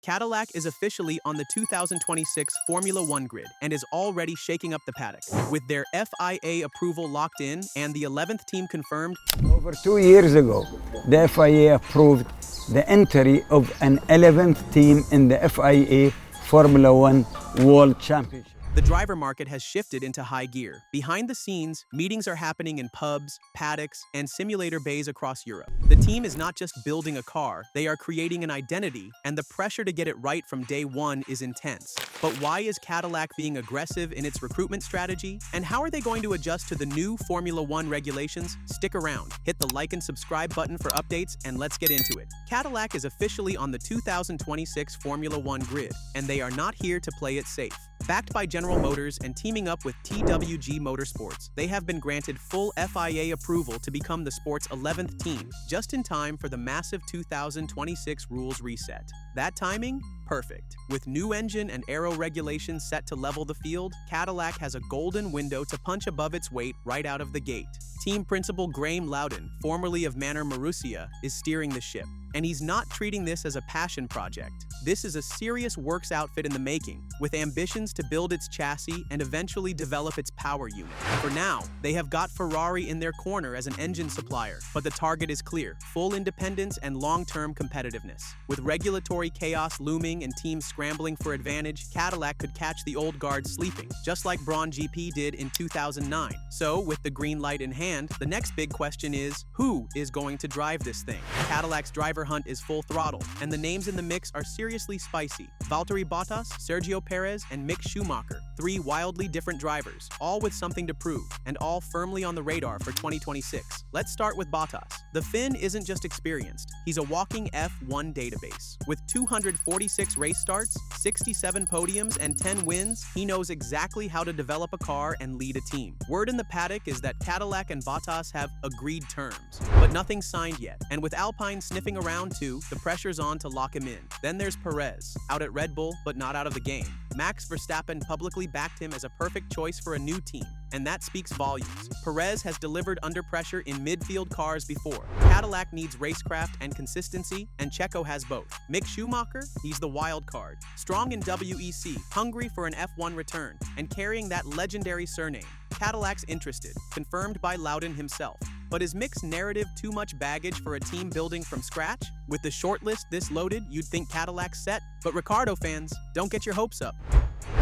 Cadillac is officially on the 2026 Formula One grid and is already shaking up the paddock. With their FIA approval locked in and the 11th team confirmed, over 2 years ago, the FIA approved the entry of an 11th team in the FIA Formula One World Championship. the driver market has shifted into high gear. Behind the scenes, meetings are happening in pubs, paddocks, and simulator bays across Europe. The team is not just building a car, they are creating an identity, and the pressure to get it right from day one is intense. But why is Cadillac being aggressive in its recruitment strategy? And how are they going to adjust to the new Formula One regulations? Stick around, hit the like and subscribe button for updates, and let's get into it. Cadillac is officially on the 2026 Formula One grid, and they are not here to play it safe. Backed by General Motors and teaming up with TWG Motorsports, they have been granted full FIA approval to become the sport's 11th team, just in time for the massive 2026 rules reset. That timing? Perfect. With new engine and aero regulations set to level the field, Cadillac has a golden window to punch above its weight right out of the gate. Team principal Graham Loudon, formerly of Manor Marussia, is steering the ship. And he's not treating this as a passion project. This is a serious works outfit in the making, with ambitions to build its chassis and eventually develop its power unit. For now, they have got Ferrari in their corner as an engine supplier, but the target is clear: full independence and long-term competitiveness. With regulatory chaos looming and teams scrambling for advantage, Cadillac could catch the old guard sleeping, just like Braun GP did in 2009. So, with the green light in hand, the next big question is, who is going to drive this thing? Cadillac's driver hunt is full throttle, and the names in the mix are seriously spicy. Valtteri Bottas, Sergio Perez, and Mick Schumacher, three wildly different drivers, all with something to prove, and all firmly on the radar for 2026. Let's start with Bottas. The Finn isn't just experienced, he's a walking F1 database. With 246 race starts, 67 podiums, and 10 wins, he knows exactly how to develop a car and lead a team. Word in the paddock is that Cadillac and Bottas have agreed terms, but nothing's signed yet, and with Alpine sniffing around too, the pressure's on to lock him in. Then there's Perez, out at Red Bull, but not out of the game. Max Verstappen publicly backed him as a perfect choice for a new team, and that speaks volumes. Perez has delivered under pressure in midfield cars before. Cadillac needs racecraft and consistency, and Checo has both. Mick Schumacher? He's the wild card. Strong in WEC, hungry for an F1 return, and carrying that legendary surname. Cadillac's interested, confirmed by Loudon himself. But is Mick's narrative too much baggage for a team building from scratch? With the shortlist this loaded, you'd think Cadillac's set. But Ricciardo fans, don't get your hopes up.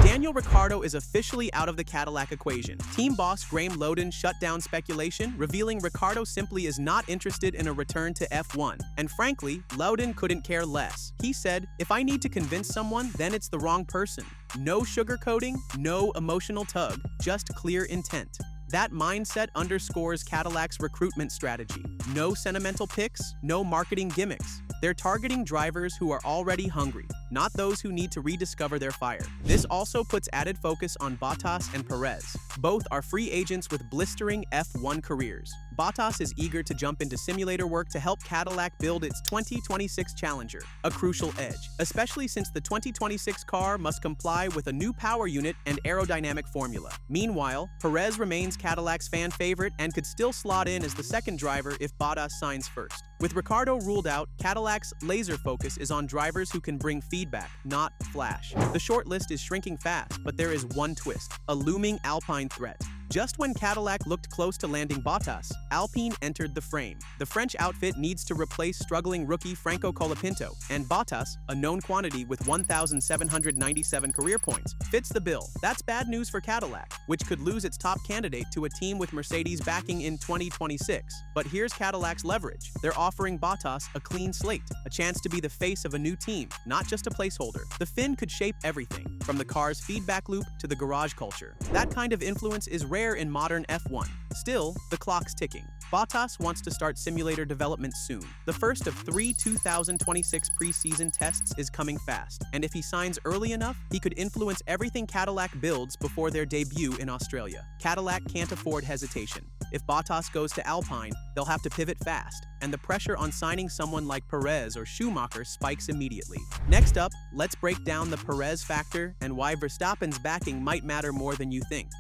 Daniel Ricciardo is officially out of the Cadillac equation. Team boss Graham Loudon shut down speculation, revealing Ricciardo simply is not interested in a return to F1. And frankly, Loudon couldn't care less. He said, "If I need to convince someone, then it's the wrong person. No sugarcoating, no emotional tug, just clear intent." That mindset underscores Cadillac's recruitment strategy. No sentimental picks, no marketing gimmicks. They're targeting drivers who are already hungry, not those who need to rediscover their fire. This also puts added focus on Bottas and Perez. Both are free agents with blistering F1 careers. Bottas is eager to jump into simulator work to help Cadillac build its 2026 Challenger, a crucial edge, especially since the 2026 car must comply with a new power unit and aerodynamic formula. Meanwhile, Perez remains Cadillac's fan favorite and could still slot in as the second driver if Bottas signs first. With Ricciardo ruled out, Cadillac's laser focus is on drivers who can bring feedback, not flash. The short list is shrinking fast, but there is one twist: a looming Alpine threat. Just when Cadillac looked close to landing Bottas, Alpine entered the frame. The French outfit needs to replace struggling rookie Franco Colapinto, and Bottas, a known quantity with 1,797 career points, fits the bill. That's bad news for Cadillac, which could lose its top candidate to a team with Mercedes backing in 2026. But here's Cadillac's leverage. They're offering Bottas a clean slate, a chance to be the face of a new team, not just a placeholder. The Finn could shape everything, from the car's feedback loop to the garage culture. That kind of influence is rare in modern F1. Still, the clock's ticking. Bottas wants to start simulator development soon. The first of 3 2026 preseason tests is coming fast, and if he signs early enough, he could influence everything Cadillac builds before their debut in Australia. Cadillac can't afford hesitation. If Bottas goes to Alpine, they'll have to pivot fast, and the pressure on signing someone like Perez or Schumacher spikes immediately. Next up, let's break down the Perez factor and why Verstappen's backing might matter more than you think.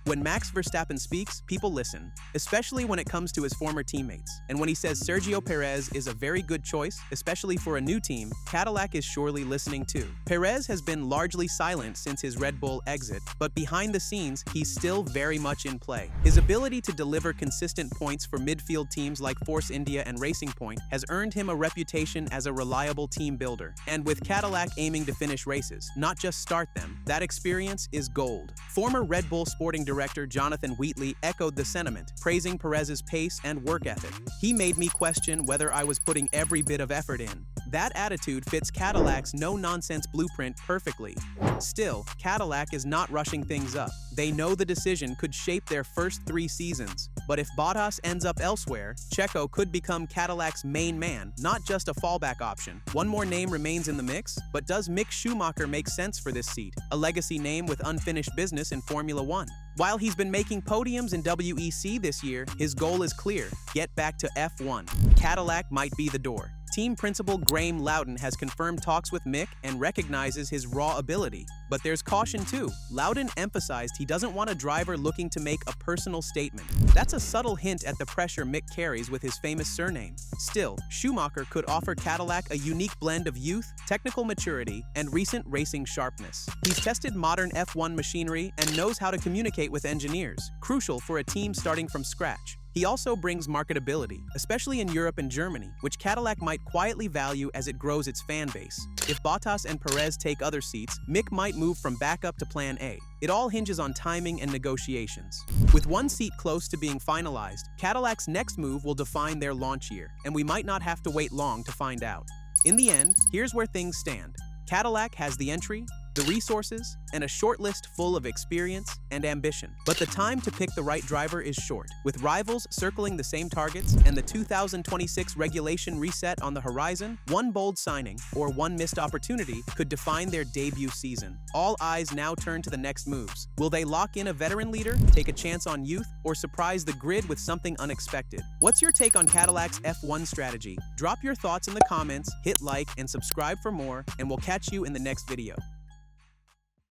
When Max Verstappen speaks, people listen, especially when it comes to his former teammates. And when he says Sergio Perez is a very good choice, especially for a new team, Cadillac is surely listening too. Perez has been largely silent since his Red Bull exit, but behind the scenes, he's still very much in play. His ability to deliver consistent points for midfield teams like Force India and Racing Point has earned him a reputation as a reliable team builder. And with Cadillac aiming to finish races, not just start them, that experience is gold. Former Red Bull sporting director Jonathan Wheatley echoed the sentiment, praising Perez's pace and work ethic. He made me question whether I was putting every bit of effort in. That attitude fits Cadillac's no-nonsense blueprint perfectly. Still, Cadillac is not rushing things up. They know the decision could shape their first 3 seasons. But if Bottas ends up elsewhere, Checo could become Cadillac's main man, not just a fallback option. One more name remains in the mix, but does Mick Schumacher make sense for this seat? A legacy name with unfinished business in Formula 1. While he's been making podiums in WEC this year, his goal is clear: get back to F1. Cadillac might be the door. Team principal Graham Loudon has confirmed talks with Mick and recognizes his raw ability. But there's caution too. Loudon emphasized he doesn't want a driver looking to make a personal statement. That's a subtle hint at the pressure Mick carries with his famous surname. Still, Schumacher could offer Cadillac a unique blend of youth, technical maturity, and recent racing sharpness. He's tested modern F1 machinery and knows how to communicate with engineers, crucial for a team starting from scratch. He also brings marketability, especially in Europe and Germany, which Cadillac might quietly value as it grows its fan base. If Bottas and Perez take other seats, Mick might move from backup to Plan A. It all hinges on timing and negotiations. With one seat close to being finalized, Cadillac's next move will define their launch year, and we might not have to wait long to find out. In the end, here's where things stand. Cadillac has the entry, the resources, and a short list full of experience and ambition. But the time to pick the right driver is short. With rivals circling the same targets and the 2026 regulation reset on the horizon, one bold signing or one missed opportunity could define their debut season. All eyes now turn to the next moves. Will they lock in a veteran leader, take a chance on youth, or surprise the grid with something unexpected? What's your take on Cadillac's F1 strategy? Drop your thoughts in the comments, hit like, and subscribe for more, and we'll catch you in the next video.